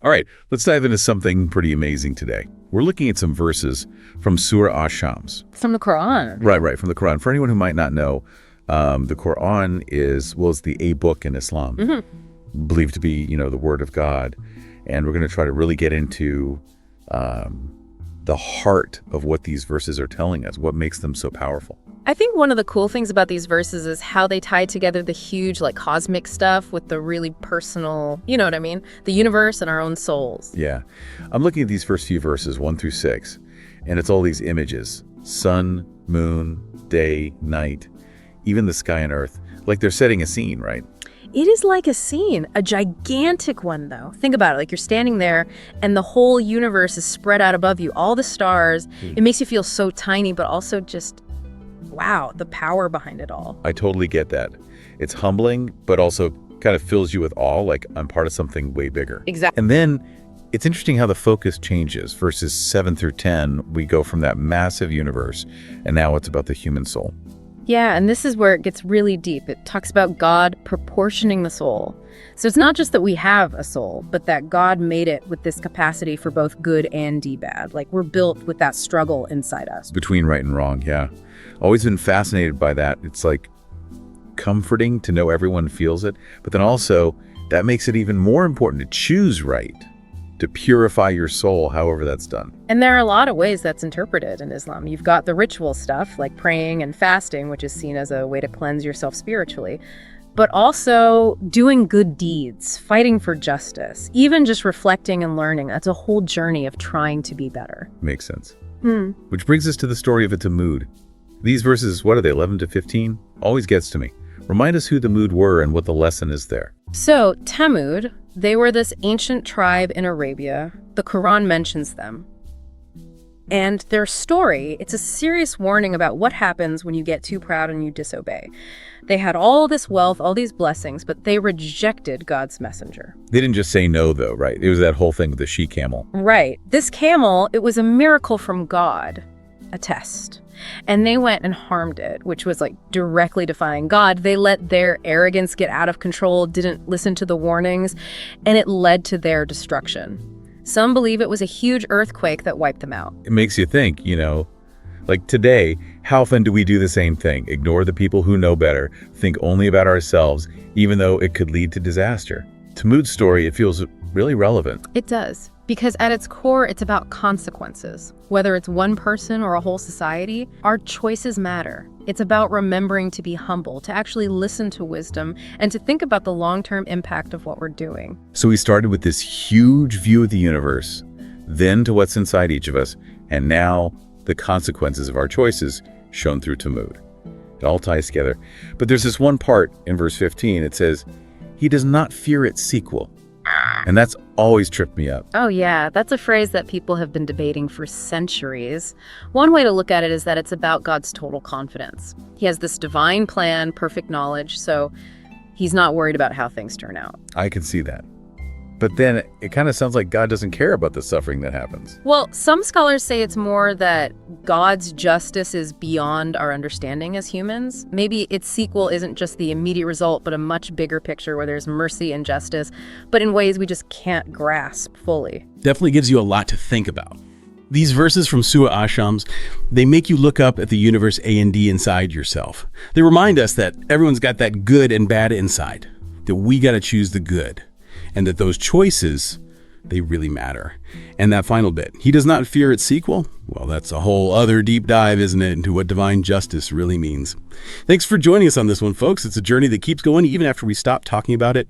All right, let's dive into something pretty amazing today. We're looking at some verses from Surah Ash-Shams. From the Quran. Right, from the Quran. For anyone who might not know, the Quran is the A book in Islam, believed to be, the Word of God. And we're going to try to really get into the heart of what these verses are telling us, what makes them so powerful. I think one of the cool things about these verses is how they tie together the huge, cosmic stuff with the really personal, you know what I mean? The universe and our own souls. Yeah. I'm looking at these first few verses, 1 through 6, and it's all these images: sun, moon, day, night, even the sky and earth. Like they're setting a scene, right? It is like a scene, a gigantic one, though. Think about it. Like, you're standing there, and the whole universe is spread out above you, all the stars. It makes you feel so tiny, but also just, wow, the power behind it all. I totally get that. It's humbling, but also kind of fills you with awe, like I'm part of something way bigger. Exactly. And then it's interesting how the focus changes. Verses 7 through 10, we go from that massive universe, and now it's about the human soul. Yeah, and this is where it gets really deep. It talks about God proportioning the soul. So it's not just that we have a soul, but that God made it with this capacity for both good and bad. Like, we're built with that struggle inside us. Between right and wrong, yeah. Always been fascinated by that. It's like comforting to know everyone feels it, but then also that makes it even more important to choose right, to purify your soul, however that's done. And there are a lot of ways that's interpreted in Islam. You've got the ritual stuff, like praying and fasting, which is seen as a way to cleanse yourself spiritually, but also doing good deeds, fighting for justice, even just reflecting and learning. That's a whole journey of trying to be better. Makes sense. Which brings us to the story of a Tammud. These verses, what are they, 11 to 15? Always gets to me. Remind us who the Tammud were and what the lesson is there. So, Tammud, they were this ancient tribe in Arabia. The Quran mentions them. And their story, it's a serious warning about what happens when you get too proud and you disobey. They had all this wealth, all these blessings, but they rejected God's messenger. They didn't just say no, though, right? It was that whole thing with the she-camel. Right. This camel, it was a miracle from God, a test. And they went and harmed it, which was directly defying God. They let their arrogance get out of control, didn't listen to the warnings, and it led to their destruction. Some believe it was a huge earthquake that wiped them out. It makes you think, like today, how often do we do the same thing? Ignore the people who know better, think only about ourselves, even though it could lead to disaster. Tammud's story, it feels really relevant. It does. Because at its core, it's about consequences. Whether it's one person or a whole society, our choices matter. It's about remembering to be humble, to actually listen to wisdom, and to think about the long-term impact of what we're doing. So we started with this huge view of the universe, then to what's inside each of us, and now the consequences of our choices shown through Tammud. It all ties together. But there's this one part in verse 15, it says, "He does not fear its sequel." And that's always tripped me up. Oh yeah, that's a phrase that people have been debating for centuries. One way to look at it is that it's about God's total confidence. He has this divine plan, perfect knowledge, so he's not worried about how things turn out. I can see that. But then it kind of sounds like God doesn't care about the suffering that happens. Well, some scholars say it's more that God's justice is beyond our understanding as humans. Maybe its sequel isn't just the immediate result, but a much bigger picture where there's mercy and justice, but in ways we just can't grasp fully. Definitely gives you a lot to think about. These verses from Surah Ash-Shams, they make you look up at the universe A and D inside yourself. They remind us that everyone's got that good and bad inside, that we got to choose the good. And that those choices, they really matter. And that final bit, he does not fear its sequel? Well, that's a whole other deep dive, isn't it, into what divine justice really means. Thanks for joining us on this one, folks. It's a journey that keeps going even after we stop talking about it.